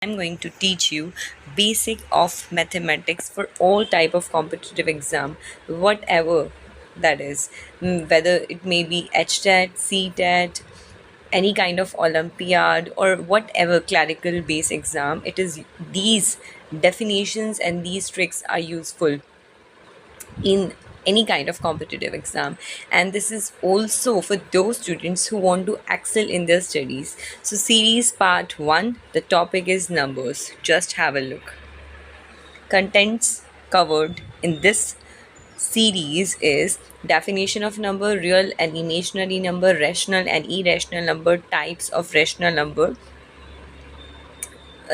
I'm going to teach you basic of mathematics for all type of competitive exam, whatever that is. Whether it may be HTET, CTET, any kind of Olympiad, or whatever clerical base exam. It is these definitions and these tricks are useful in any kind of competitive exam, and this is also for those students who want to excel in their studies. So series part 1, the topic is numbers. Just have a look. Contents covered in this series is definition of number, real and imaginary number, rational and irrational number, types of rational number.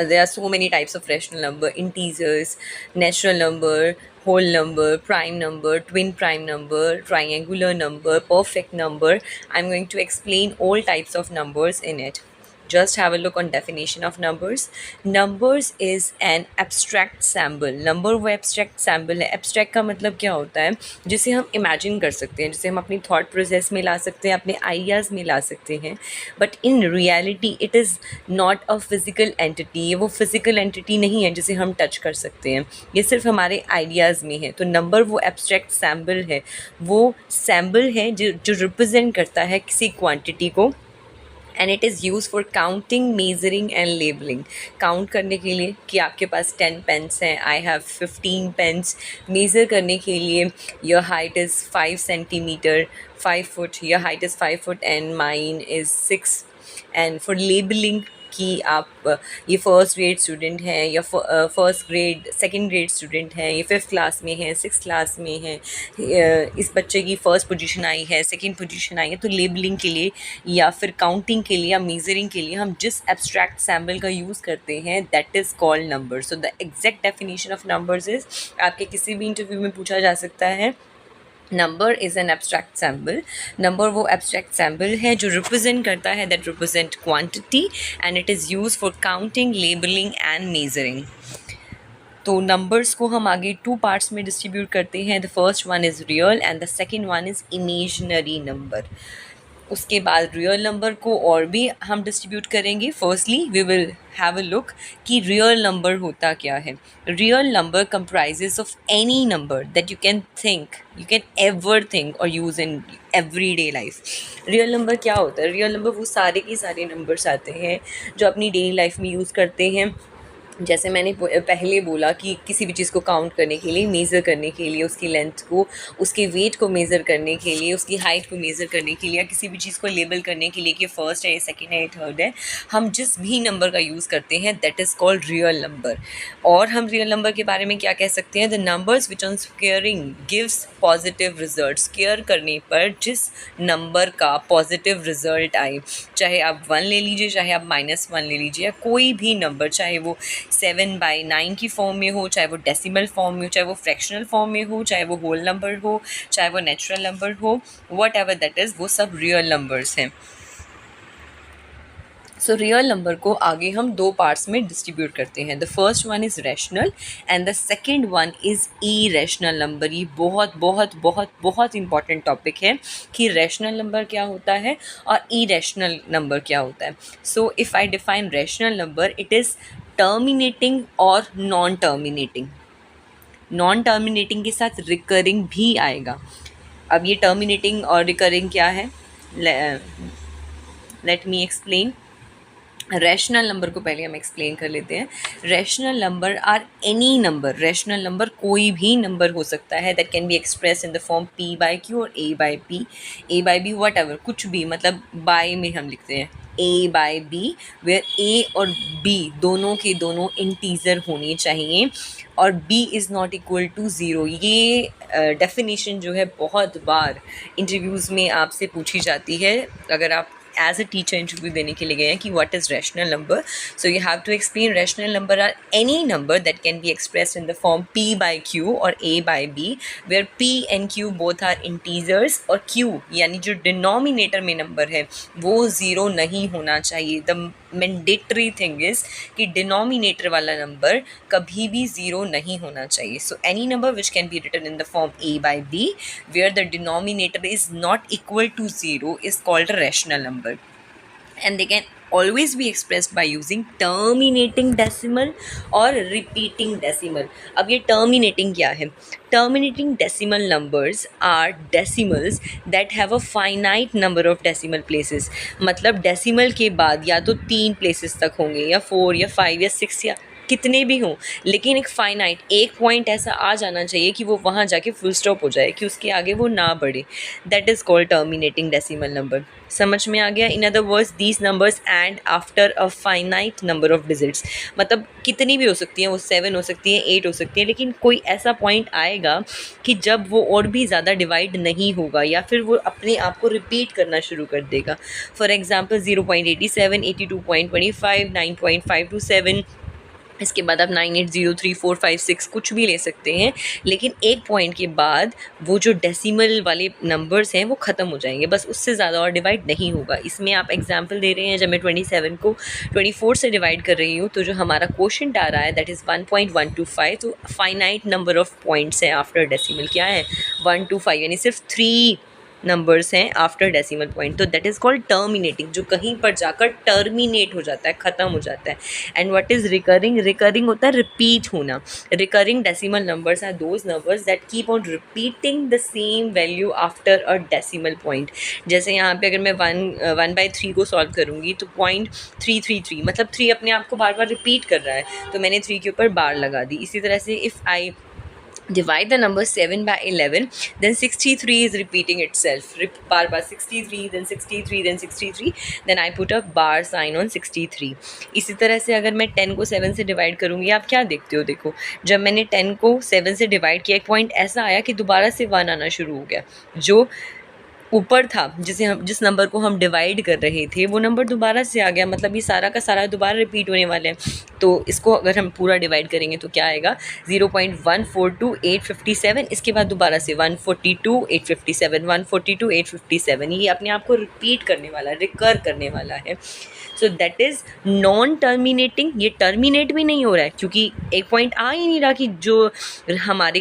There are so many types of rational number: integers, natural number, whole number, prime number, twin prime number, triangular number, perfect number. I'm going to explain all types of numbers in it. Just have a look on definition of numbers. Numbers is an abstract symbol. Number वो abstract sample है. Abstract का मतलब क्या होता है? जिसे हम imagine कर सकते हैं, जिसे हम अपनी थॉट प्रोसेस में ला सकते हैं, अपने आइडियाज़ में ला सकते हैं. But in reality it is not a physical entity. ये वो फिज़िकल एंटिटी नहीं है जिसे हम टच कर सकते हैं. ये सिर्फ हमारे आइडियाज़ में है. तो नंबर वो एब्स्ट्रैक्ट सैम्बल है, वो सैम्बल है जो रिप्रेजेंट करता है किसी क्वांटिटी को. And it is use for counting, measuring and labelling. Count करने के लिए कि आपके पास 10 पेन्स हैं, आई हैव 15 पेन्स. मेज़र करने के लिए your height is 5 centimetre, 5 foot. Your height is 5 foot and mine is 6. And for labelling कि आप ये फर्स्ट ग्रेड स्टूडेंट हैं या first grade second grade student हैं, ये 5th क्लास में हैं, 6th क्लास में हैं, इस बच्चे की फ़र्स्ट पोजीशन आई है, सेकंड पोजीशन आई है. तो लेबलिंग के लिए या फिर काउंटिंग के लिए या मेजरिंग के लिए हम जिस एब्स्ट्रैक्ट सैम्बल का यूज़ करते हैं that is called number. So the exact definition of numbers is, आपके किसी भी इंटरव्यू में पूछा जा सकता है, number is an abstract sample. Number वो एब्स्ट्रैक्ट सैम्बल है जो रिप्रेजेंट करता है, that represent quantity, and it is use for counting, labelling and measuring. तो नंबर्स को हम आगे 2 पार्ट्स में डिस्ट्रीब्यूट करते हैं. The first one is real and the second one is imaginary number. उसके बाद रियल नंबर को और भी हम डिस्ट्रीब्यूट करेंगे. Firstly we will have a look कि रियल नंबर होता क्या है. Real number comprises of any number that you can ever think और use in everyday life. Real number क्या होता है? रियल नंबर वो सारे के सारे नंबर्स आते हैं जो अपनी डेली लाइफ में यूज़ करते हैं. जैसे मैंने पहले बोला कि किसी भी चीज़ को काउंट करने के लिए, मेज़र करने के लिए, उसकी लेंथ को, उसके वेट को मेज़र करने के लिए, उसकी हाइट को मेज़र करने के लिए, या किसी भी चीज़ को लेबल करने के लिए कि फर्स्ट है, सेकंड है, थर्ड है, हम जिस भी नंबर का यूज़ करते हैं that is called real number. और हम रियल नंबर के बारे में क्या कह सकते हैं? The numbers which on squaring gives positive result. Square करने पर जिस नंबर का पॉजिटिव रिजल्ट आए, चाहे आप 1 ले लीजिए, चाहे आप -1 ले लीजिए, या कोई भी नंबर, चाहे वो 7/9 की फॉर्म में हो, चाहे वो डेसिमल फॉर्म में हो, चाहे वो फ्रैक्शनल फॉर्म में हो, चाहे वो होल नंबर हो, चाहे वो नेचुरल नंबर हो, वट एवर दैट इज़, वो सब रियल नंबर्स हैं. सो रियल नंबर को आगे हम 2 पार्ट्स में डिस्ट्रीब्यूट करते हैं. The first one is rational and the second one is irrational number. ये बहुत बहुत बहुत बहुत इंपॉर्टेंट टॉपिक है कि रैशनल नंबर क्या होता है और इरेशनल नंबर क्या होता है. So if I define rational number, it is terminating और नॉन टर्मिनेटिंग. नॉन टर्मिनेटिंग के साथ रिकरिंग भी आएगा. अब ये टर्मिनेटिंग और रिकरिंग क्या है, let me explain. Rational number को पहले हम एक्सप्लेन कर लेते हैं. Rational number are any number. Rational number कोई भी नंबर हो सकता है that can be express in the form p/q और a/p, a/b, वट एवर, कुछ भी, मतलब बाय में हम लिखते हैं a/b, वेयर a और b दोनों के दोनों इंटीजर होने चाहिए और b is not equal to 0. ये डेफिनेशन जो है बहुत बार इंटरव्यूज़ में आपसे पूछी जाती है अगर आप एज अ टीचर इंटरव्यू देने के लिए गए हैं कि what is rational number. So you have to explain rational number are any number that can be expressed in the form p/q और a/b, where p and q both are integers और q यानी जो denominator में number है वो 0 नहीं होना चाहिए. द मैंडेटरी थिंग इज़ कि डिनोमिनेटर वाला नंबर कभी भी 0 नहीं होना चाहिए. So any number which can be written in the form a/b where the denominator is not equal to 0 is called a rational number. And they can always be expressed by using terminating decimal or repeating decimal. अब ये terminating क्या है? Terminating decimal numbers are decimals that have a finite number of decimal places. मतलब decimal के बाद या तो 3 places तक होंगे या 4 या 5 या 6 या कितने भी हों, लेकिन एक फाइनाइट एक पॉइंट ऐसा आ जाना चाहिए कि वो वहाँ जाके फुल स्टॉप हो जाए, कि उसके आगे वो ना बढ़े. That is called terminating decimal number. समझ में आ गया? इन other words these numbers and after a finite number of digits. मतलब कितनी भी हो सकती हैं, वो 7 हो सकती है, 8 हो सकती है, लेकिन कोई ऐसा पॉइंट आएगा कि जब वो और भी ज़्यादा डिवाइड नहीं होगा या फिर वो अपने आप को रिपीट करना शुरू कर देगा. For example 0.87, 82.25, 9.527. इसके बाद आप 9, 8, 0, 3, 4, 5, 6 कुछ भी ले सकते हैं, लेकिन एक पॉइंट के बाद वो जो डेसिमल वाले नंबर्स हैं वो ख़त्म हो जाएंगे, बस उससे ज़्यादा और डिवाइड नहीं होगा. इसमें आप एग्जांपल दे रहे हैं, जब मैं 27 को 24 से डिवाइड कर रही हूँ तो जो हमारा क्वोशंट आ रहा है दैट इज़ 1.125. तो फाइनाइट नंबर ऑफ पॉइंट्स हैं आफ्टर डेसिमल क्या है? 125, यानी सिर्फ 3 नंबर्स हैं आफ्टर डेसिमल पॉइंट. तो दैट इज़ कॉल्ड टर्मिनेटिंग, जो कहीं पर जाकर टर्मिनेट हो जाता है, ख़त्म हो जाता है. And what is recurring? Recurring होता है रिपीट होना. Recurring decimal numbers are those numbers that keep on repeating the same value after a decimal point. जैसे यहाँ पे अगर मैं 1/3 को सॉल्व करूँगी तो 0.333, मतलब 3 अपने आप को बार बार रिपीट कर रहा है, तो मैंने 3 के ऊपर बार लगा दी. इसी तरह से if I divide the number 7 by 11, then 63 is repeating itself. Bar 63, then 63, then 63, then I put a bar sign on 63. इसी तरह से अगर मैं 10 को 7 से डिवाइड करूँगी, आप क्या देखते हो? देखो, जब मैंने 10 को 7 से डिवाइड किया, एक पॉइंट ऐसा आया कि दोबारा से 1 आना शुरू हो गया. जो ऊपर था, जिस नंबर को हम डिवाइड कर रहे थे, वो नंबर दोबारा से आ गया. मतलब ये सारा का सारा दोबारा रिपीट होने वाला है. तो इसको अगर हम पूरा डिवाइड करेंगे तो क्या आएगा? 0.142857. इसके बाद दोबारा से 142,857, 142,857. ये अपने आप को रिपीट करने वाला है, रिकर करने वाला है. So that is non terminating. ये टर्मिनेट भी नहीं हो रहा है क्योंकि एक पॉइंट आ ही नहीं रहा कि जो हमारे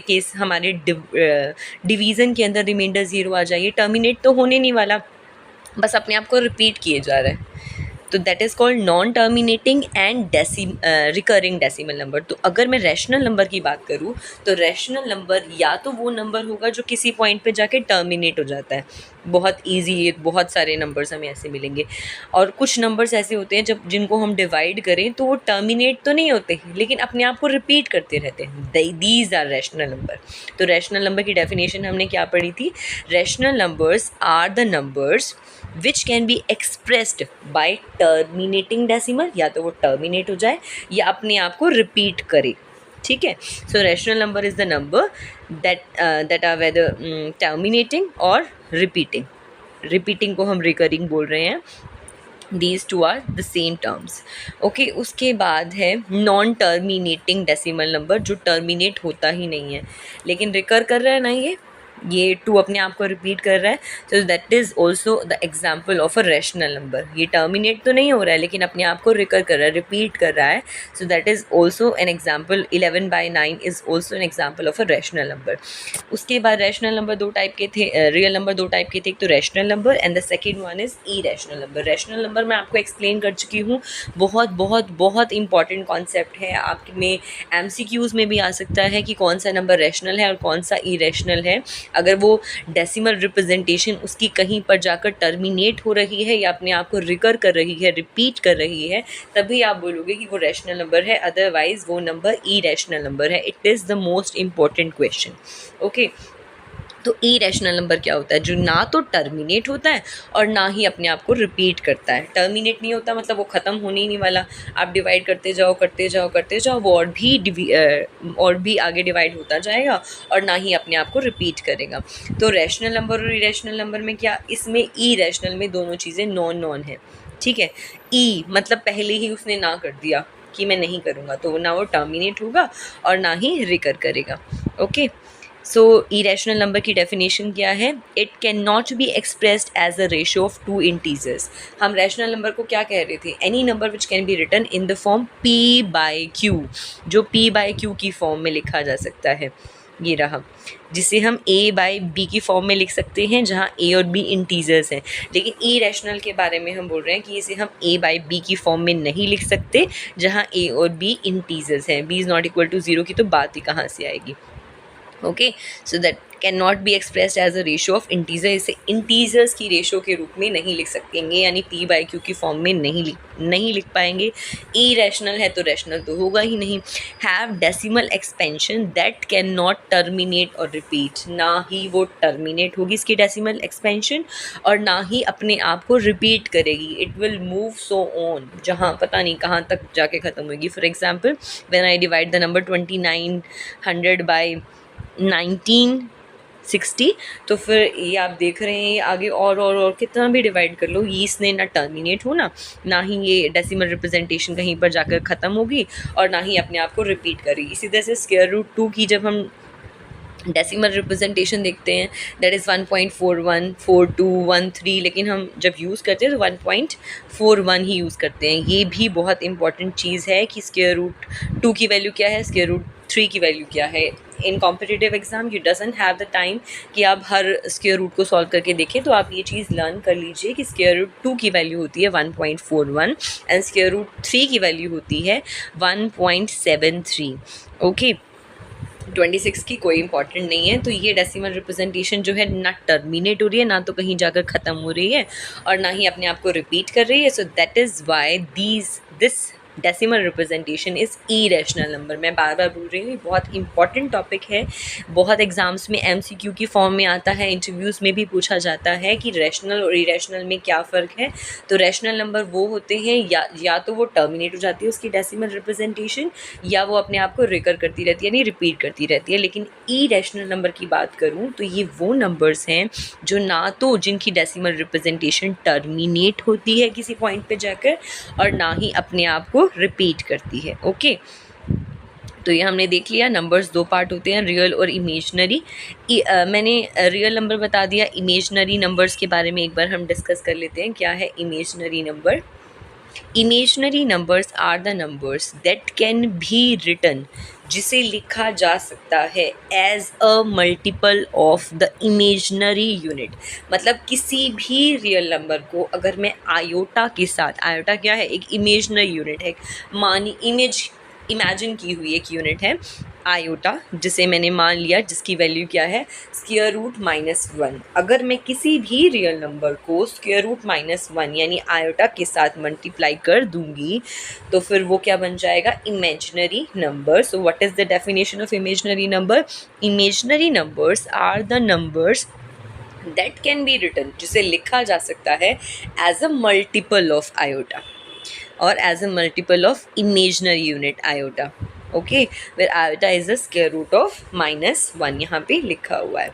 डिवीज़न के अंदर रिमाइंडर 0 आ जाए. ये टर्मिनेट तो होने नहीं वाला, बस अपने आप को रिपीट किए जा रहा है. तो that is called non terminating and recurring decimal number. तो अगर मैं रैशनल नंबर की बात करूँ तो रैशनल नंबर या तो वो नंबर होगा जो किसी पॉइंट पे जाके टर्मिनेट हो जाता है. बहुत ईजी, बहुत सारे नंबर्स हमें ऐसे मिलेंगे. और कुछ नंबर्स ऐसे होते हैं जिनको हम डिवाइड करें तो वो टर्मिनेट तो नहीं होते, लेकिन अपने आप को रिपीट करते रहते हैं. These are rational number. तो रैशनल नंबर की डेफिनेशन हमने क्या पढ़ी थी? Rational numbers are the numbers which can be expressed by terminating decimal. या तो वो टर्मिनेट हो जाए या अपने आप को रिपीट करे. ठीक है. So rational number is the number that are whether terminating और रिपीटिंग को हम रिकरिंग बोल रहे हैं. These two are the same terms. Okay, उसके बाद है नॉन टर्मिनेटिंग डेसिमल नंबर, जो टर्मिनेट होता ही नहीं है लेकिन रिकर कर रहा है ना, ये 2 अपने आप को रिपीट कर रहा है. तो that is also the example of a rational number. ये टर्मिनेट तो नहीं हो रहा है लेकिन अपने आप को रिकर कर रहा है, रिपीट कर रहा है. So that is also an example. 11/9 is also an example of a rational number. उसके बाद रैशनल नंबर 2 टाइप के थे, रियल नंबर 2 टाइप के थे. एक तो rational number and the second one is E rational number. Rational number मैं आपको एक्सप्लेन कर चुकी हूँ. बहुत बहुत बहुत इंपॉर्टेंट कॉन्सेप्ट है. आपके MCQs में भी आ सकता है कि कौन सा नंबर रैशनल है और कौन सा ई रैशनल है. अगर वो डेसिमल रिप्रेजेंटेशन उसकी कहीं पर जाकर टर्मिनेट हो रही है या अपने आप को रिकर कर रही है, रिपीट कर रही है, तभी आप बोलोगे कि वो रैशनल नंबर है. अदरवाइज वो नंबर ई रैशनल नंबर है. It is the most important question. Okay, तो ई रैशनल नंबर क्या होता है? जो ना तो टर्मिनेट होता है और ना ही अपने आप को रिपीट करता है. टर्मिनेट नहीं होता मतलब वो ख़त्म होने ही नहीं वाला. आप डिवाइड करते जाओ वो और भी आगे डिवाइड होता जाएगा और ना ही अपने आप को रिपीट करेगा. तो रैशनल नंबर और इरेशनल नंबर में क्या? इसमें ई रैशनल में दोनों चीज़ें नॉन है. ठीक है. ई मतलब पहले ही उसने ना कर दिया कि मैं नहीं करूँगा, तो ना वो टर्मिनेट होगा और ना ही रिकर करेगा. ओके. सो इरेशनल नंबर की डेफिनेशन क्या है? It can not be expressed as a ratio of 2 integers. हम रैशनल नंबर को क्या कह रहे थे? Any number which can be written in the form P/Q, जो P/Q की फॉर्म में लिखा जा सकता है. ये रहा, जिसे हम a बाई b की फॉर्म में लिख सकते हैं, जहाँ a और b इंटीजर्स हैं। लेकिन इरेशनल के बारे में हम बोल रहे हैं कि इसे हम a बाई b की फॉर्म में नहीं लिख सकते, जहाँ a और b इंटीजर्स हैं। b is not equal to 0 की तो बात ही कहाँ से आएगी। Okay, so that can not be expressed as a ratio of integer. इसे इंटीजर्स की रेशो के रूप में नहीं लिख सकेंगे, यानी p बाई क्यू की फॉर्म में नहीं लिख पाएंगे। इरेशनल है तो रैशनल तो होगा ही नहीं। Have decimal expansion that can not terminate और रिपीट, ना ही वो टर्मिनेट होगी इसकी डेसिमल एक्सपेंशन और ना ही अपने आप को रिपीट करेगी। It will move so on, जहाँ पता नहीं कहाँ तक जाके ख़त्म होगी। For example, when I divide the number 2900 by 1960, तो फिर ये आप देख रहे हैं आगे और कितना भी डिवाइड कर लो, ये इसने ना टर्मिनेट होना, ना ही ये डेसिमल रिप्रेजेंटेशन कहीं पर जाकर ख़त्म होगी और ना ही अपने आप को रिपीट करेगी। इसी तरह से स्क्वायर रूट 2 की जब हम डेसिमल रिप्रेजेंटेशन देखते हैं, दैट इज़ 1.41 42 13, लेकिन हम जब यूज़ करते हैं तो 1.41 ही यूज़ करते हैं। ये भी बहुत इंपॉर्टेंट चीज़ है कि स्क्वायर रूट 2 की वैल्यू क्या है, स्क्वायर रूट 3 की वैल्यू क्या है। In competitive exam you doesn't have the time कि आप हर स्क्वायर रूट को सॉल्व करके देखें, तो आप ये चीज़ लर्न कर लीजिए कि स्क्वायर रूट 2 की वैल्यू होती है 1.41 एंड स्क्वायर रूट 3 की वैल्यू होती है 1.73। ओके, 26 की कोई इंपॉर्टेंट नहीं है। तो ये डेसिमल रिप्रेजेंटेशन जो है ना टर्मिनेट हो रही है, ना तो कहीं जाकर ख़त्म हो रही है और ना ही अपने आप को रिपीट कर रही है। So that is why this decimal representation is irrational number. मैं बार बार बोल रही हूँ, ये बहुत इंपॉर्टेंट टॉपिक है, बहुत एग्जाम्स में MCQ की फॉर्म में आता है, इंटरव्यूज़ में भी पूछा जाता है कि रैशनल और इरेशनल में क्या फ़र्क है। तो रैशनल नंबर वो होते हैं या तो वो टर्मिनेट हो जाती है उसकी डेसिमल रिप्रेजेंटेशन, या वो अपने आप को रिकर करती रहती है, यानी रिपीट करती रहती है। लेकिन इरेशनल नंबर की बात करूँ तो ये वो नंबर्स हैं जो ना तो जिनकी डेसिमल रिप्रेजेंटेशन टर्मिनेट होती है किसी पॉइंट पे जाकर और ना ही अपने आप को रिपीट करती है। ओके, तो ये हमने देख लिया। नंबर्स दो पार्ट होते हैं, रियल और इमेजनरी। मैंने रियल नंबर बता दिया। इमेजनरी नंबर्स के बारे में एक बार हम डिस्कस कर लेते हैं, क्या है imaginary number. Imaginary numbers are the numbers that can be written, जिसे लिखा जा सकता है as a multiple of the imaginary unit. मतलब किसी भी रियल नंबर को अगर मैं आयोटा के साथ, आयोटा क्या है, एक इमेजनरी यूनिट है, मानी इमेजिन की हुई एक यूनिट है आयोटा, जिसे मैंने मान लिया, जिसकी वैल्यू क्या है स्क्वायर रूट -1। अगर मैं किसी भी रियल नंबर को स्क्वायर रूट -1 यानी आयोटा के साथ मल्टीप्लाई कर दूंगी तो फिर वो क्या बन जाएगा, imaginary number. So what is the definition of imaginary number? Imaginary numbers are the numbers that can be written, जिसे लिखा जा सकता है as a multiple of iota और as a multiple of imaginary unit iota. Okay, where iota is the square root of -1 यहाँ पे लिखा हुआ है।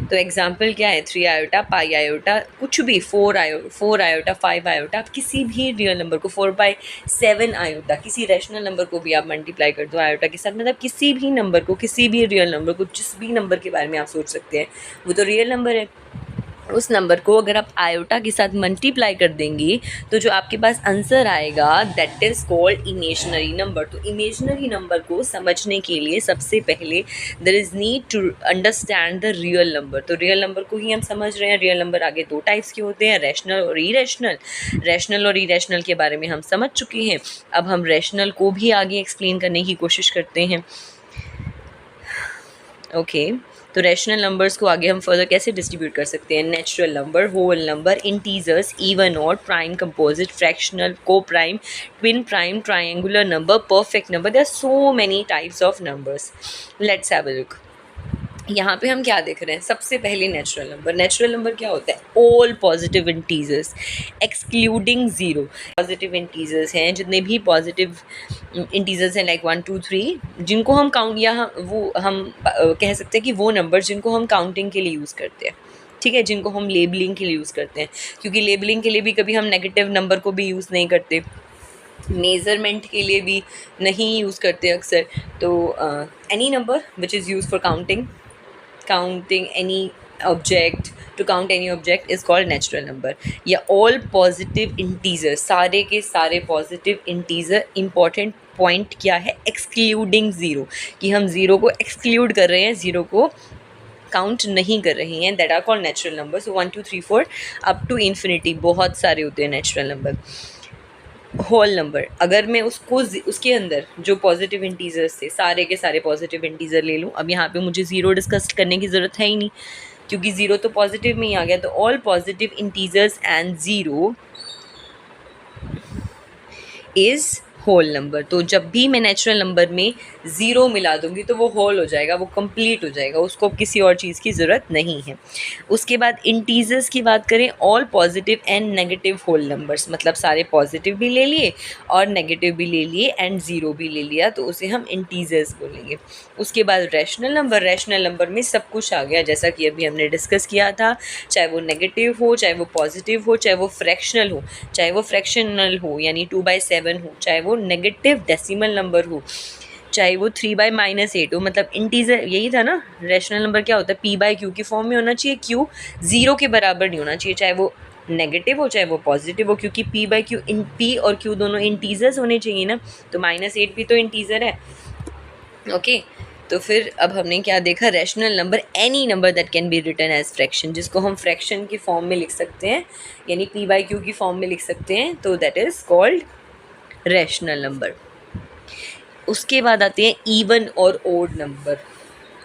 तो एग्जाम्पल क्या है, 3 आयोटा, पाई आयोटा, कुछ भी, 4 आयोटा, 5 आयोटा। आप किसी भी रियल नंबर को 4/7 आयोटा, किसी रैशनल नंबर को भी आप मल्टीप्लाई कर दो आयोटा के साथ, मतलब किसी भी नंबर को, किसी भी रियल नंबर को, जिस भी नंबर के बारे में आप सोच सकते हैं वो तो रियल नंबर है। उस नंबर को अगर आप आयोटा के साथ मल्टीप्लाई कर देंगे तो जो आपके पास आंसर आएगा that is called imaginary number. तो इमेजनरी नंबर को समझने के लिए सबसे पहले there is need to understand the real number. तो रियल नंबर को ही हम समझ रहे हैं। रियल नंबर आगे दो टाइप्स के होते हैं, रैशनल और इरेशनल। रैशनल और इरेशनल के बारे में हम समझ चुके हैं, अब हम रैशनल को भी आगे एक्सप्लेन करने की कोशिश करते हैं। ओके, तो रैशनल नंबर्स को आगे हम फर्दर कैसे डिस्ट्रीब्यूट कर सकते हैं? Natural number, whole number, integers, even odd, prime, composite, fractional, co prime, twin prime, triangular number, perfect number. There are so many types of numbers. Let's have a look. यहाँ पे हम क्या देख रहे हैं? सबसे पहले नेचुरल नंबर। नेचुरल नंबर क्या होता है? All positive integers excluding 0। Positive integers हैं, जितने भी पॉजिटिव इंटीजर्स हैं, लाइक 1 2 3, जिनको हम काउंट, या वो हम कह सकते हैं कि वो नंबर जिनको हम काउंटिंग के लिए यूज़ करते हैं, ठीक है, जिनको हम लेबलिंग के लिए यूज़ करते हैं, क्योंकि लेबलिंग के लिए भी कभी हम नेगेटिव नंबर को भी यूज़ नहीं करते, मेज़रमेंट के लिए भी नहीं यूज़ करते अक्सर। तो any number which is use for counting any object, to count any object is called natural number। या all positive integers, सारे के सारे positive integer important पॉइंट क्या है, एक्सक्लूडिंग ज़ीरो, कि हम ज़ीरो को एक्सक्लूड कर रहे हैं, ज़ीरो को काउंट नहीं कर रही हैं, that are called natural number. So 1 2 3 4 up to infinity बहुत सारे होते हैं नेचुरल नंबर. होल नंबर, अगर मैं उसको उसके अंदर जो पॉजिटिव इंटीजर्स थे सारे के सारे पॉजिटिव इंटीजर ले लूँ, अब यहाँ पे मुझे ज़ीरो डिस्कस करने की ज़रूरत है ही नहीं क्योंकि ज़ीरो तो पॉजिटिव में ही आ गया. तो all positive integers and zero is whole number. तो जब भी मैं नेचुरल नंबर में ज़ीरो मिला दूंगी तो वो होल हो जाएगा, वो कंप्लीट हो जाएगा, उसको किसी और चीज़ की ज़रूरत नहीं है. उसके बाद इंटीजर्स की बात करें, all positive and negative whole numbers, मतलब सारे पॉजिटिव भी ले लिए और नेगेटिव भी ले लिए एंड ज़ीरो भी ले लिया, तो उसे हम इंटीजर्स बोलेंगे. उसके बाद रैशनल नंबर, रैशनल नंबर में सब कुछ आ गया जैसा कि अभी हमने डिस्कस किया था, चाहे वो नेगेटिव हो, चाहे वो पॉजिटिव हो, चाहे वो फ्रैक्शनल हो, चाहे वो फ्रैक्शनल हो यानी 2/7 हो, चाहे वो नेगेटिव डेसिमल नंबर हो, चाहे वो 3/-8 हो. मतलब इंटीजर यही था ना, रैशनल नंबर क्या होता है, p/q की फॉर्म में होना चाहिए, q ज़ीरो के बराबर नहीं होना चाहिए, चाहे वो नेगेटिव हो चाहे वो पॉजिटिव हो, क्योंकि p/q इन p और q दोनों इंटीजर्स होने चाहिए ना, तो -8 भी तो इंटीजर है. ओके तो फिर अब हमने क्या देखा, rational number any number that can be written as fraction, जिसको हम फ्रैक्शन की फॉर्म में लिख सकते हैं यानी p/q की फॉर्म में लिख सकते हैं, तो that is called rational number. उसके बाद आते हैं इवन और ओड नंबर.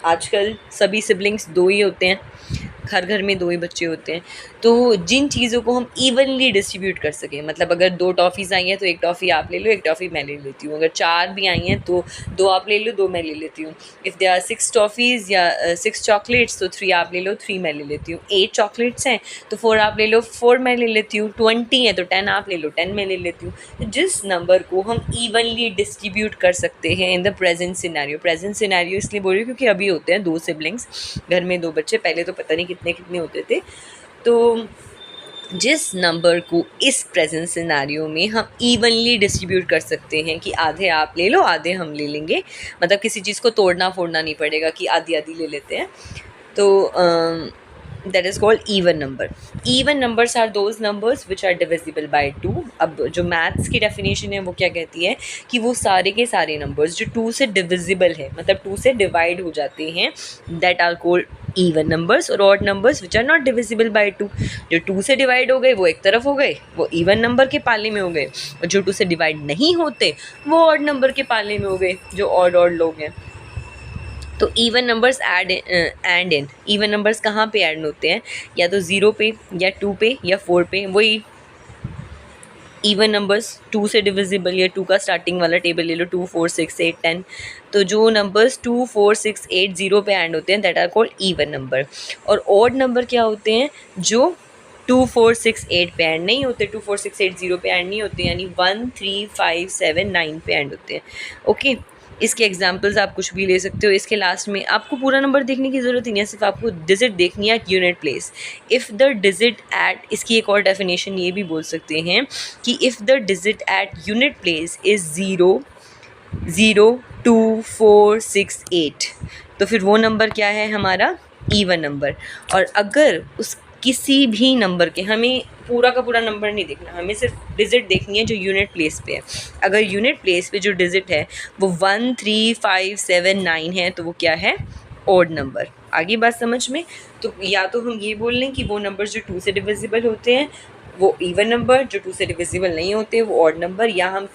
आजकल सभी सिबलिंग्स दो ही होते हैं, हर घर में दो ही बच्चे होते हैं, तो जिन चीज़ों को हम इवनली डिस्ट्रीब्यूट कर सकें, मतलब अगर 2 टॉफ़ीज़ आई हैं तो 1 टॉफ़ी आप ले लो, 1 टॉफ़ी मैं ले लेती हूँ, अगर 4 भी आई हैं तो 2 आप ले लो, 2 मैं ले लेती हूँ. इफ़ देयर आर 6 टॉफ़ीज़ या 6 चॉकलेट्स तो 3 आप ले लो, 3 मैं ले लेती हूँ. 8 चॉकलेट्स हैं तो 4 आप ले लो, 4 मैं ले लेती हूँ. 20 है तो 10 आप ले लो, 10 मैं ले लेती हूँ. तो जिस नंबर को हम इवनली डिस्ट्रीब्यूट कर सकते हैं in the present scenario, present scenario इसलिए बोल रही हूँ क्योंकि अभी होते हैं 2 सिबलिंग्स, घर में 2 बच्चे, पहले तो पता नहीं कितने कितने होते थे. तो जिस नंबर को इस प्रेजेंट सिनेरियो में हम इवनली डिस्ट्रीब्यूट कर सकते हैं कि आधे आप ले लो आधे हम ले लेंगे, मतलब किसी चीज़ को तोड़ना फोड़ना नहीं पड़ेगा कि आधी आधी ले लेते हैं, तो that is called even number. Even numbers are those numbers which are divisible by 2. अब जो मैथ्स की डेफिनेशन है वो क्या कहती है कि वो सारे के सारे नंबर्स जो 2 से डिविजिबल है, मतलब 2 से डिवाइड हो जाते हैं, that are called even numbers. और odd numbers which are not divisible by 2, जो 2 से डिवाइड हो गए वो एक तरफ हो गए, वो even नंबर के पाले में हो गए, और जो 2 से डिवाइड नहीं होते वो odd नंबर के पाले में हो गए, जो odd लोग हैं. तो even numbers and in, even numbers कहाँ पे ऐड होते हैं, या तो 0 पे या 2 पे या 4 पे. वही इवन नंबर्स 2 से डिविजिबल, या 2 का स्टार्टिंग वाला टेबल ले लो, 2 4 6 8 10, तो जो नंबर्स 2 4 6 8 0 पे ऐड होते हैं that are called even number. और ऑड नंबर क्या होते हैं, जो 2 4 6 8 पे ऐड नहीं होते, 2 4 6 8 0 पे ऐड नहीं होते, यानी 1 3 5 7 9 पे ऐड होते हैं. ओके इसके एग्जाम्पल्स आप कुछ भी ले सकते हो. इसके लास्ट में आपको पूरा नंबर देखने की ज़रूरत ही नहीं है, सिर्फ आपको डिजिट देखनी है at unit place. If the digit at, इसकी एक और डेफिनेशन ये भी बोल सकते हैं कि if the digit at unit place is 0 0 2 4 6 8, तो फिर वो नंबर क्या है, हमारा इवन नंबर. और अगर उस किसी भी नंबर के, हमें पूरा का पूरा नंबर नहीं देखना, हमें सिर्फ डिजिट देखनी है जो यूनिट प्लेस पे है. अगर यूनिट प्लेस पे जो डिजिट है वो 1 3 5 7 9 है तो वो क्या है, ऑड नंबर. आगे बात समझ में. तो या तो हम ये बोल लें कि वो नंबर जो 2 से डिविजिबल होते हैं वो इवन नंबर, जो 2 से डिविजिबल नहीं होते वो ऑड नंबर, या हम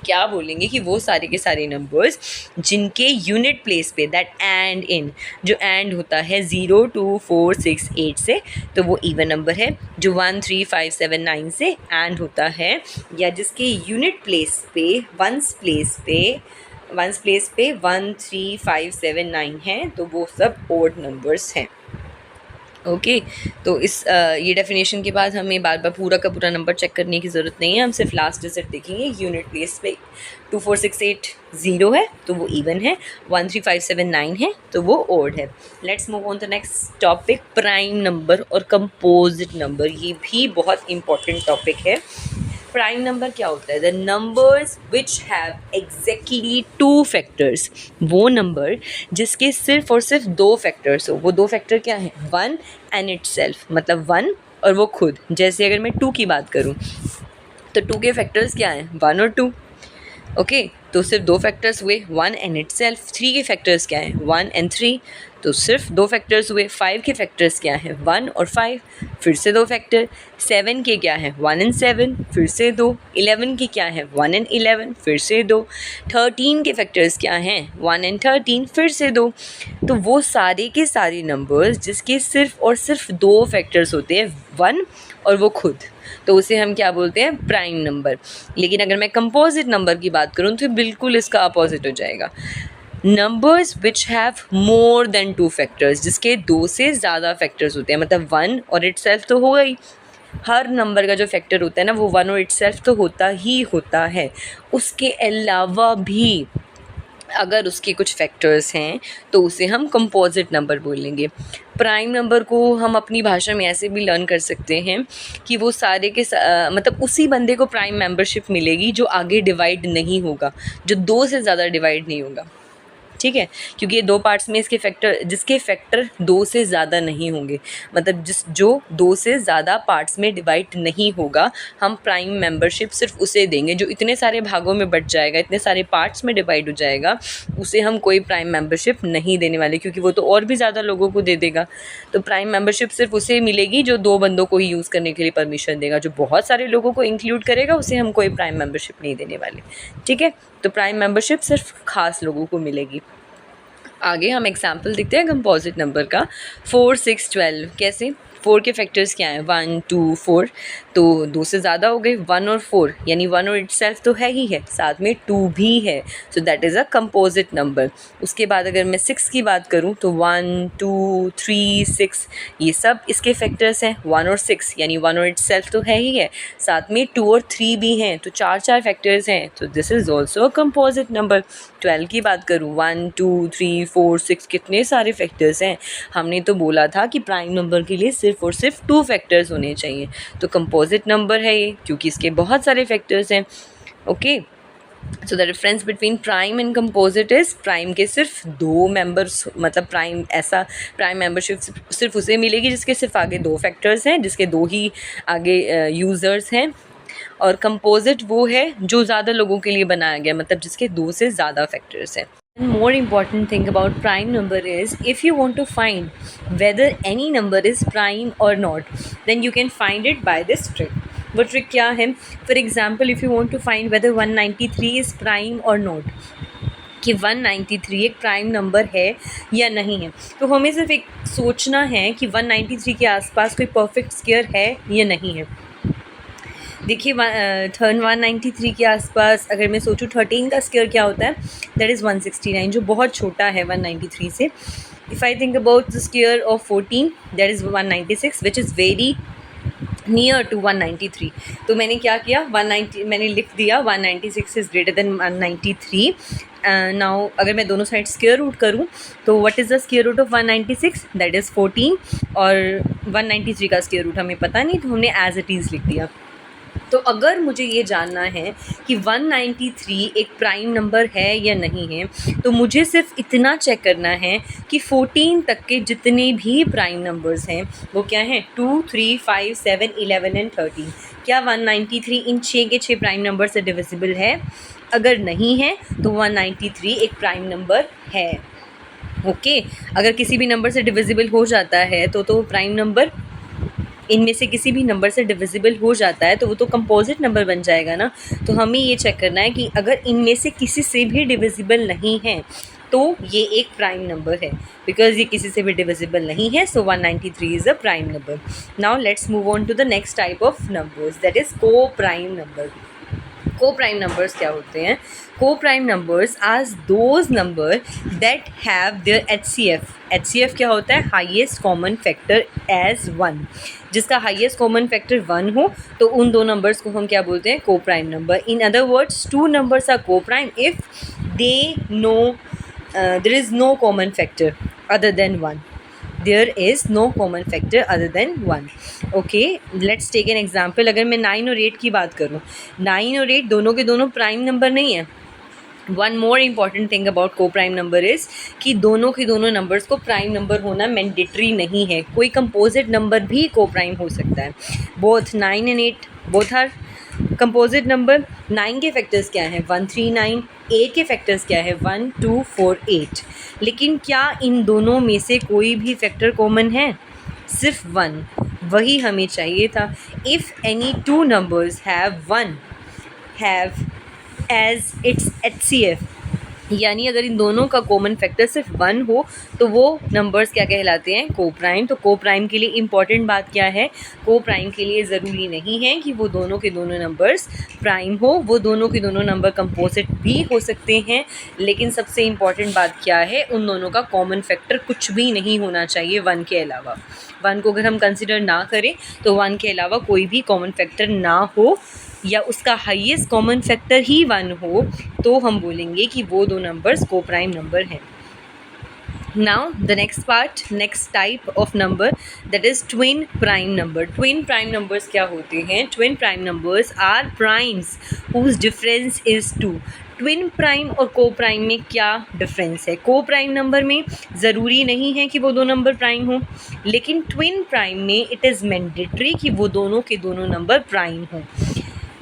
क्या बोलेंगे कि वो सारे के सारे नंबर्स जिनके यूनिट प्लेस पे दैट एंड इन, जो एंड होता है 0 2 4 6 8 से, तो वो इवन नंबर है. जो 1 3 5 7 9 से एंड होता है, या जिसके यूनिट प्लेस पे वंस प्लेस पे 1 3 5 7 9 है, तो वो सब ऑड नंबर्स हैं. ओके तो इस ये डेफिनेशन के बाद हमें बार बार पूरा का पूरा नंबर चेक करने की ज़रूरत नहीं है, हम सिर्फ लास्ट डिजिट देखेंगे. यूनिट प्लेस पे 2 4 6 8 0 है तो वो इवन है, 1 3 5 7 9 है तो वो ऑड है. Let's move on to next topic, prime number और कंपोजिट नंबर. ये भी बहुत इंपॉर्टेंट टॉपिक है. प्राइम नंबर क्या होता है, the numbers which have exactly 2 factors, वो नंबर जिसके सिर्फ और सिर्फ 2 फैक्टर्स हो. वो 2 फैक्टर क्या हैं, 1 एंड इटसेल्फ, मतलब 1 और वो खुद. जैसे अगर मैं 2 की बात करूं तो 2 के फैक्टर्स क्या हैं, 1 और 2. ओके तो सिर्फ दो फैक्टर्स हुए, 1 एंड इट सेल्फ। 3 के फैक्टर्स क्या हैं, 1 एंड 3, तो सिर्फ दो फैक्टर्स हुए। 5 के फैक्टर्स क्या हैं, 1 और 5, फिर से दो फैक्टर। 7 के क्या है, 1 एंड 7, फिर से दो। 11 के क्या है, 1 एंड 11, फिर से दो। 13 के फैक्टर्स क्या हैं, 1 एंड 13, फिर से दो। तो वो सारे के सारे नंबर्स जिसके सिर्फ और सिर्फ दो फैक्टर्स होते हैं, 1 और वो खुद, तो उसे हम क्या बोलते हैं, प्राइम नंबर। लेकिन अगर मैं कंपोजिट नंबर की बात करूँ तो बिल्कुल इसका अपोजिट हो जाएगा। Numbers which have more than 2 factors, जिसके 2 से ज़्यादा फैक्टर्स होते हैं, मतलब 1 और इट सेल्फ तो होगा ही, हर नंबर का जो फैक्टर होता है ना वो 1 और इट सेल्फ तो होता ही होता है। उसके अलावा भी अगर उसके कुछ फैक्टर्स हैं तो उसे हम कंपोजिट नंबर बोलेंगे। प्राइम नंबर को हम अपनी भाषा में ऐसे भी लर्न कर सकते हैं कि वो सारे के मतलब उसी बंदे को प्राइम मेंबरशिप मिलेगी जो आगे डिवाइड नहीं होगा, जो 2 से ज़्यादा डिवाइड नहीं होगा, ठीक है, क्योंकि ये दो पार्ट्स में इसके फैक्टर, जिसके फैक्टर 2 से ज़्यादा नहीं होंगे, मतलब जो 2 से ज़्यादा पार्ट्स में डिवाइड नहीं होगा, हम प्राइम मेंबरशिप सिर्फ उसे देंगे। जो इतने सारे भागों में बट जाएगा, इतने सारे पार्ट्स में डिवाइड हो जाएगा, उसे हम कोई प्राइम मेंबरशिप नहीं देने वाले, क्योंकि वो तो और भी ज़्यादा लोगों को दे देगा। तो प्राइम मेंबरशिप सिर्फ उसे मिलेगी जो 2 बंदों को ही यूज़ करने के लिए परमिशन देगा। जो बहुत सारे लोगों को इंक्लूड करेगा उसे हम कोई प्राइम मेंबरशिप नहीं देने वाले, ठीक है। तो प्राइम मेंबरशिप सिर्फ खास लोगों को मिलेगी। आगे हम एग्जाम्पल देखते हैं कंपोजिट नंबर का। 4, 6, 12 कैसे, 4 के फैक्टर्स क्या हैं, 1, 2, 4, तो 2 से ज़्यादा हो गए, 1 और 4, यानी 1 और इट सेल्फ तो है ही है, साथ में 2 भी है, so that is a composite number. उसके बाद अगर मैं 6 की बात करूँ तो 1, 2, 3, 6, ये सब इसके फैक्टर्स हैं, 1 और 6, यानी 1 और इट सेल्फ तो है ही है, साथ में 2 और 3 भी हैं, तो 4 फैक्टर्स हैं, तो this is also a composite number. 12 की बात करूँ, 1, 2, 3, 4, 6, कितने सारे फैक्टर्स हैं। हमने तो बोला था कि प्राइम नंबर के लिए सिर्फ और सिर्फ 2 फैक्टर्स होने चाहिए, तो कंपोजिट नंबर है ये, क्योंकि इसके बहुत सारे फैक्टर्स हैं। Okay, so the difference between prime and composite is, prime के सिर्फ 2 मेंबर्स, मतलब प्राइम मेंबरशिप सिर्फ उसे मिलेगी जिसके सिर्फ आगे 2 फैक्टर्स हैं, जिसके 2 ही आगे यूज़र्स हैं। और कंपोजिट वो है जो ज़्यादा लोगों के लिए बनाया गया, मतलब जिसके 2 से ज़्यादा फैक्टर्स हैं। One more important thing about prime number is, if you want to find whether any number is prime or not, then you can find it by this trick. वो trick क्या है? For example, if you want to find whether 193 is prime or not, कि 193 एक prime number है या नहीं है, तो हमें सिर्फ एक सोचना है कि 193 के आसपास कोई परफेक्ट स्क्वायर है या नहीं है। देखिए 193 के आसपास अगर मैं सोचूं 13 का स्क्वायर क्या होता है, दैट इज़ 169, जो बहुत छोटा है 193 से। If I think about the square of 14, that is 196, which is very near to 193। तो मैंने क्या किया, 190 मैंने लिख दिया 196 इज़ ग्रेटर देन 193। नाउ अगर मैं दोनों साइड स्क्वायर रूट करूँ तो what is the square root of 196, that is 14, और 193 का स्क्वायर रूट हमें पता नहीं, तो हमने एज इट इज़ लिख दिया। तो अगर मुझे ये जानना है कि 193 एक प्राइम नंबर है या नहीं है, तो मुझे सिर्फ इतना चेक करना है कि 14 तक के जितने भी प्राइम नंबर्स हैं वो क्या हैं, 2, 3, 5, 7, 11 एंड 13। क्या 193 इन 6 के 6 प्राइम नंबर से डिविजिबल है? अगर नहीं है तो 193 एक प्राइम नंबर है। ओके, अगर किसी भी नंबर से डिविजिबल हो जाता है तो प्राइम नंबर, इनमें से किसी भी नंबर से डिविजिबल हो जाता है तो वो तो कंपोजिट नंबर बन जाएगा ना। तो हमें ये चेक करना है कि अगर इनमें से किसी से भी डिविजिबल नहीं है तो ये एक प्राइम नंबर है, बिकॉज ये किसी से भी डिविजिबल नहीं है, so 193 is a prime number. Now let's move on to the next type of numbers, that is को prime number. Coprime numbers क्या होते हैं? को prime numbers are those number that have their HCF क्या होता है? Highest common factor as 1। जिसका highest common factor 1 हो तो उन दो नंबर्स को हम क्या बोलते हैं? को prime number. In other words, 2 numbers are co prime if they no there is no common factor other than 1। There is no common factor other than 1. Okay, let's take an example. अगर मैं 9 और 8 की बात करूँ, 9 और 8 दोनों के दोनों प्राइम नंबर नहीं है। One more important thing about को प्राइम नंबर इज़ कि दोनों के दोनों नंबर्स को प्राइम नंबर होना मैंडेटरी नहीं है। कोई कंपोजिट नंबर भी को प्राइम हो सकता है। Both 9 and 8 both are composite number 9 के फैक्टर्स क्या हैं? 139। 8 के फैक्टर्स क्या है? 1 2 4 8। लेकिन क्या इन दोनों में से कोई भी फैक्टर कॉमन है? सिर्फ 1। वही हमें चाहिए था। If any two numbers have as its HCF, यानी अगर इन दोनों का कॉमन फैक्टर सिर्फ 1 हो तो वो नंबर्स क्या कहलाते हैं? को प्राइम। तो को प्राइम के लिए इम्पॉर्टेंट बात क्या है? को प्राइम के लिए ज़रूरी नहीं है कि वो दोनों के दोनों नंबर्स प्राइम हो, वो दोनों के दोनों नंबर कंपोजिट भी हो सकते हैं। लेकिन सबसे इम्पॉर्टेंट बात क्या है? उन दोनों का कॉमन फैक्टर कुछ भी नहीं होना चाहिए 1 के अलावा। 1 को अगर हम कंसिडर ना करें तो 1 के अलावा कोई भी कॉमन फैक्टर ना हो या उसका हाईएस्ट कॉमन फैक्टर ही 1 हो तो हम बोलेंगे कि वो दो नंबर्स को प्राइम नंबर हैं। Now the next type of number that is twin prime number. Twin prime numbers क्या होते हैं? Twin prime numbers are primes whose difference is 2। Twin prime और को प्राइम में क्या डिफरेंस है? को प्राइम नंबर में ज़रूरी नहीं है कि वो दो नंबर प्राइम हों, लेकिन ट्विन प्राइम में इट इज़ मैंडेटरी कि वो दोनों के दोनों नंबर प्राइम हों।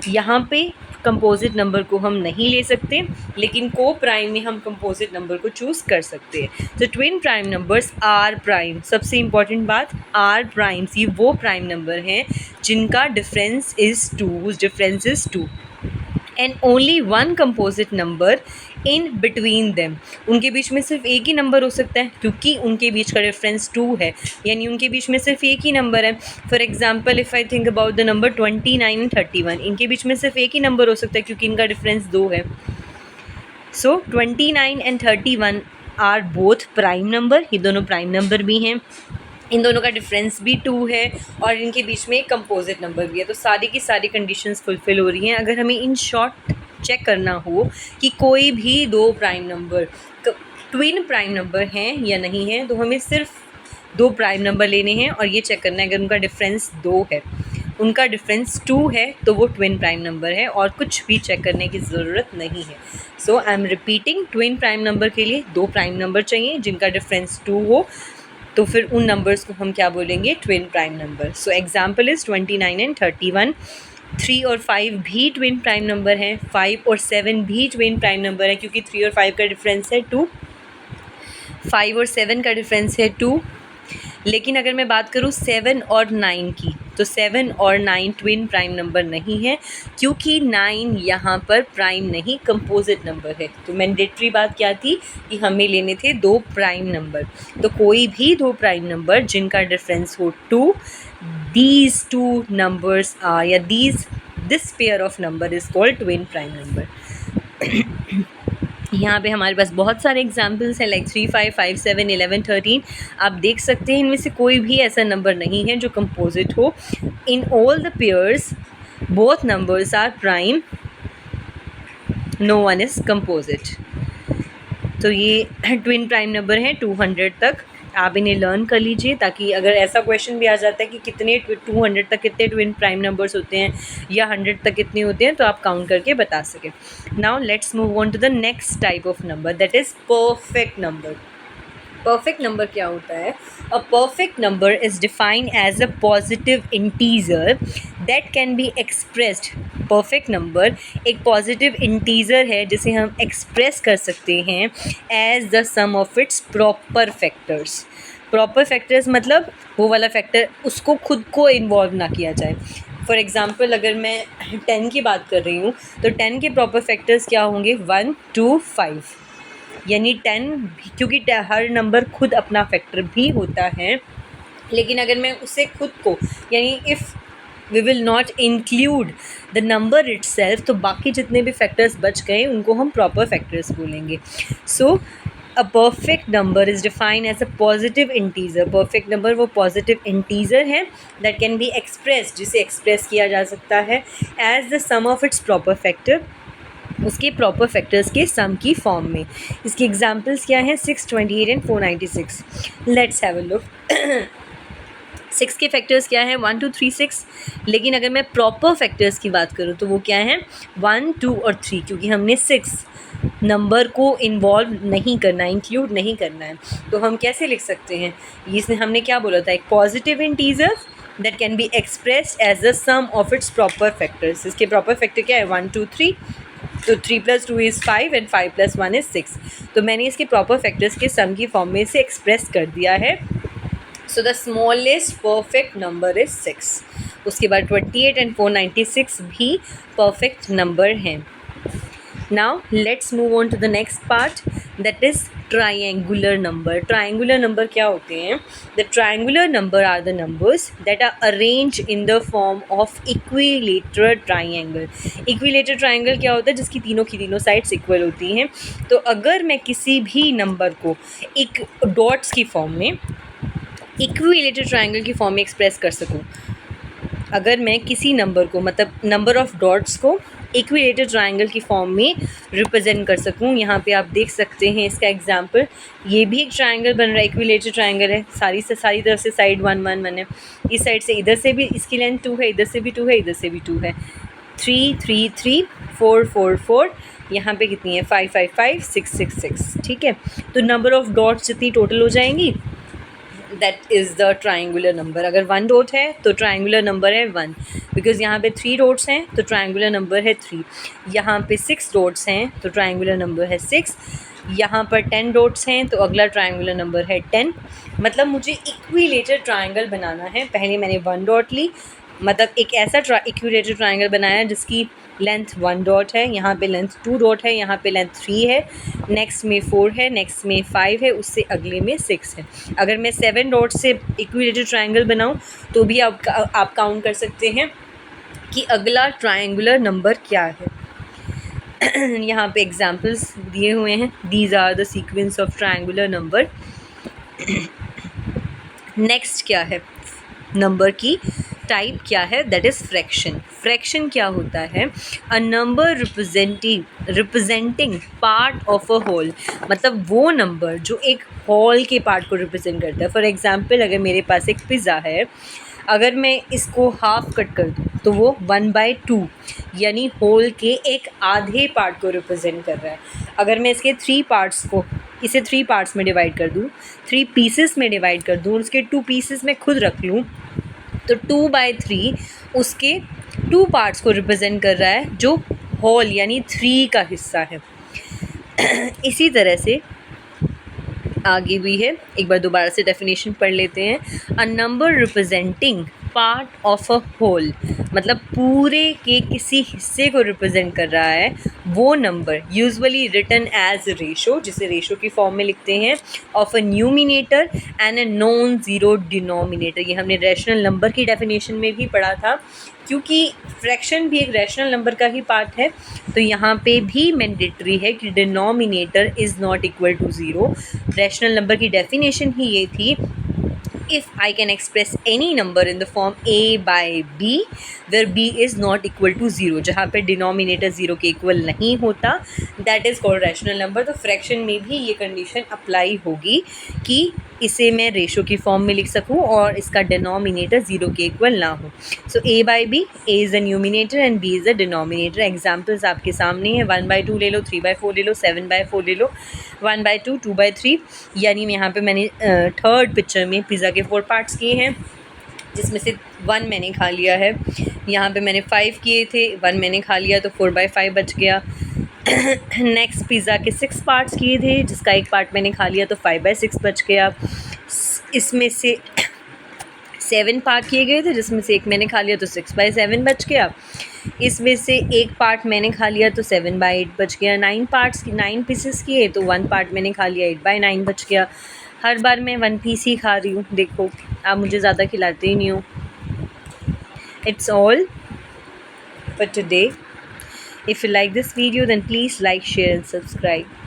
यहाँ पे कंपोजिट नंबर को हम नहीं ले सकते, लेकिन को प्राइम में हम कंपोजिट नंबर को चूज़ कर सकते हैं। तो twin prime numbers are prime, सबसे इम्पॉर्टेंट बात, आर प्राइम्स, ये वो प्राइम नंबर हैं जिनका difference is 2 and only one composite number in between them. उनके बीच में सिर्फ एक ही नंबर हो सकता है क्योंकि उनके बीच का डिफरेंस 2 है, यानी उनके बीच में सिर्फ एक ही नंबर है। For example if I think about the number 29 and 31, इनके बीच में सिर्फ एक ही नंबर हो सकता है क्योंकि इनका डिफरेंस 2 है। So 29 and 31 are both prime number, ये दोनों प्राइम नंबर भी हैं, इन दोनों का डिफरेंस भी 2 है और इनके बीच में एक कंपोजिट नंबर भी है। तो सारी की सारी कंडीशंस फुलफ़िल हो रही हैं। अगर हमें इन शॉर्ट चेक करना हो कि कोई भी दो prime number twin prime number हैं या नहीं हैं, तो हमें सिर्फ दो प्राइम नंबर लेने हैं और ये चेक करना है अगर उनका डिफरेंस 2 है, उनका डिफरेंस 2 है तो वो ट्विन प्राइम नंबर है और कुछ भी चेक करने की ज़रूरत नहीं है। So I am repeating, twin prime number के लिए दो प्राइम नंबर चाहिए जिनका डिफरेंस 2 हो, तो फिर उन नंबर्स को हम क्या बोलेंगे? Twin prime number. So example is 29 and 31। 3 और 5 भी ट्विन प्राइम नंबर हैं। 5 और 7 भी ट्विन प्राइम नंबर है क्योंकि 3 और 5 का डिफरेंस है 2। 5 और 7 का डिफरेंस है 2। लेकिन अगर मैं बात करूँ 7 और 9 की, तो 7 और 9 ट्विन प्राइम नंबर नहीं है क्योंकि 9 यहाँ पर प्राइम नहीं कंपोजिट नंबर है। तो मैंडेटरी बात क्या थी कि हमें लेने थे दो प्राइम नंबर। तो कोई भी दो प्राइम नंबर जिनका डिफरेंस हो 2, these two numbers are या this pair of number is called twin prime number। यहाँ पे हमारे पास बहुत सारे एग्जाम्पल्स हैं लाइक 3 5 5 7 11 13। आप देख सकते हैं इनमें से कोई भी ऐसा नंबर नहीं है जो कंपोजिट हो। In all the pairs both numbers are prime, no one is composite. तो ये ट्विन प्राइम नंबर हैं 200 तक। आप इन्हें लर्न कर लीजिए ताकि अगर ऐसा क्वेश्चन भी आ जाता है कि कितने 200 तक कितने ट्विन प्राइम नंबर्स होते हैं या 100 तक कितने होते हैं तो आप काउंट करके बता सकें। Now let's move on to the next type of number that is perfect number. Perfect number क्या होता है? A perfect number is defined as a positive integer that can be expressed. Perfect number एक positive integer है जिसे हम express कर सकते हैं as the sum of its proper factors. Proper factors मतलब वो वाला फैक्टर उसको खुद को इन्वॉल्व ना किया जाए। फॉर एग्ज़ाम्पल अगर मैं 10 की बात कर रही हूँ तो 10 के प्रॉपर फैक्टर्स क्या होंगे? 1 2 5, यानी 10, क्योंकि हर नंबर खुद अपना फैक्टर भी होता है, लेकिन अगर मैं उसे खुद को यानी if we will not include the number itself तो बाकी जितने भी फैक्टर्स बच गए उनको हम प्रॉपर फैक्टर्स बोलेंगे। So a perfect number is defined as a positive integer. Perfect number वो पॉजिटिव इंटीजर है दैट कैन बी एक्सप्रेस, जिसे एक्सप्रेस किया जा सकता है as the sum of its proper factor, उसके प्रॉपर फैक्टर्स के सम की फॉर्म में। इसकी एग्जांपल्स क्या हैं? 628 and 496। Let's have a look. 6 के फैक्टर्स क्या हैं? 1 2 3 6। लेकिन अगर मैं प्रॉपर फैक्टर्स की बात करूँ तो वो क्या हैं? 1 2 और 3, क्योंकि हमने 6 नंबर को इन्वॉल्व नहीं करना, इंक्लूड नहीं करना है। तो हम कैसे लिख सकते हैं? इसमें हमने क्या बोला था? एक positive integer that can be expressed as the sum of its proper factors. इसके प्रॉपर फैक्टर क्या है, 1 2 3, तो 3 + 2 इज़ 5 एंड 5 + 1 इज़ 6। तो मैंने इसके प्रॉपर फैक्टर्स के सम की फॉर्म में इसे एक्सप्रेस कर दिया है। So the smallest perfect number is 6। उसके बाद 28 एंड 496 भी परफेक्ट नंबर हैं। Now let's move on to the next part, that is triangular number. Triangular number क्या होते हैं? The triangular number are the numbers that are arranged in the form of equilateral triangle. Equilateral triangle क्या होता है? जिसकी तीनों की तीनों साइड्स इक्वल होती हैं। तो अगर मैं किसी भी नंबर को एक डॉट्स की फॉर्म में इक्विलेटरल ट्राइंगल की फॉर्म में एक्सप्रेस कर सकूँ, अगर मैं किसी नंबर को मतलब नंबर ऑफ़ डॉट्स को इक्विलेटरल ट्राइंगल की फॉर्म में रिप्रेजेंट कर सकूँ। यहाँ पे आप देख सकते हैं इसका एग्जांपल, ये भी एक ट्राइंगल बन रहा है, इक्विलेटरल ट्राइंगल है, सारी तरफ से साइड 1 1 1 है, इस साइड से इधर से भी इसकी लेंथ 2 है, इधर से भी 2 है, इधर से भी 2 है, 3 3 3 4 4 4, यहाँ पे कितनी है 5 5 5 6 6 6, ठीक है। तो नंबर ऑफ़ डॉट्स जितनी टोटल हो जाएंगी, that is the triangular number. अगर 1 डॉट है तो ट्राइंगुलर नंबर है 1, बिकॉज यहाँ पे 3 डॉट्स हैं तो ट्राइंगुलर नंबर है 3। यहाँ पे 6 डॉट्स हैं तो ट्राइंगुलर नंबर है 6। यहाँ पर 10 डॉट्स हैं तो अगला ट्राइंगुलर नंबर है 10। मतलब मुझे इक्विलेटरल ट्राइंगल बनाना है। पहले मैंने 1 डॉट ली, मतलब एक ऐसा इक्विलेटरल ट्राइंगल बनाया जिसकी लेंथ 1 डॉट है, यहाँ पे लेंथ 2 डॉट है, यहाँ पे लेंथ 3 है, नेक्स्ट में 4 है, नेक्स्ट में 5 है, उससे अगले में 6 है। अगर मैं 7 डॉट से इक्विलेटरल ट्राइंगल बनाऊँ तो भी आप काउंट कर सकते हैं कि अगला ट्राइंगुलर नंबर क्या है। यहाँ पे एग्जाम्पल्स दिए हुए हैं, these are the sequence of triangular number. Next क्या है, नंबर की टाइप क्या है, दैट इज़ फ्रैक्शन। फ्रैक्शन क्या होता है, a number representing part of a whole, मतलब वो नंबर जो एक होल के पार्ट को रिप्रेजेंट करता है। फॉर एग्जांपल, अगर मेरे पास एक पिज़्ज़ा है, अगर मैं इसको हाफ कट कर दूँ तो वो 1/2 यानी होल के एक आधे पार्ट को रिप्रेजेंट कर रहा है। अगर मैं इसके 3 पार्ट्स को इसे 3 पार्ट्स में डिवाइड कर दूँ, 3 पीसेस में डिवाइड कर दूँ, उसके 2 पीसेस में खुद रख लूँ, तो 2/3 उसके 2 पार्ट्स को रिप्रेजेंट कर रहा है जो होल यानी 3 का हिस्सा है। इसी तरह से आगे भी है, एक बार दोबारा से डेफिनेशन पढ़ लेते हैं। A number representing part of a whole, मतलब पूरे के किसी हिस्से को रिप्रेजेंट कर रहा है, वो number usually written as ratio, जिसे रेशो की फॉर्म में लिखते हैं, of a numerator and a non zero denominator. ये हमने रैशनल नंबर की डेफिनेशन में भी पढ़ा था, क्योंकि फ्रैक्शन भी एक रैशनल नंबर का ही पार्ट है। तो यहाँ पे भी मैंडेटरी है कि denominator is not equal to zero. Rational number की डेफिनेशन ही ये थी, if I can express any number in the form a by b where b is not equal to 0, जहाँ पे डिनोमिनेटर 0 के इक्वल नहीं होता, that is called rational number. तो फ्रैक्शन में भी ये कंडीशन अप्लाई होगी कि इसे मैं रेशो की फॉर्म में लिख सकूं और इसका डिनोमिनेटर 0 के इक्वल ना हो। सो a by b, a is the numerator and b is the denominator. Examples आपके सामने हैं, 1/2 ले लो, 3/4 ले लो, 7/4 ले लो, 1/2, 2/3, यानी यहाँ पे मैंने थर्ड पिक्चर में पिज़्ज़ा के 4 पार्ट्स किए हैं, जिसमें से 1 मैंने खा लिया है। यहाँ पे मैंने 5 किए थे, 1 मैंने खा लिया तो 4/5 बच गया। नेक्स्ट पिज़्ज़ा के 6 पार्ट्स किए थे, जिसका एक पार्ट मैंने खा लिया तो 5/6 बच गया। इसमें से 7 पार्ट किए गए थे, जिसमें से एक मैंने खा लिया तो 6/7 बच गया। इसमें से एक पार्ट मैंने खा लिया तो 7/8 बच गया। 9 पीसेस किए तो 1 पार्ट मैंने खा लिया, 8/9 बच गया। हर बार मैं 1 पीस ही खा रही हूँ, देखो आप मुझे ज़्यादा खिलाते ही नहीं हो। It's all for today. If you like this video, then please like, share and subscribe.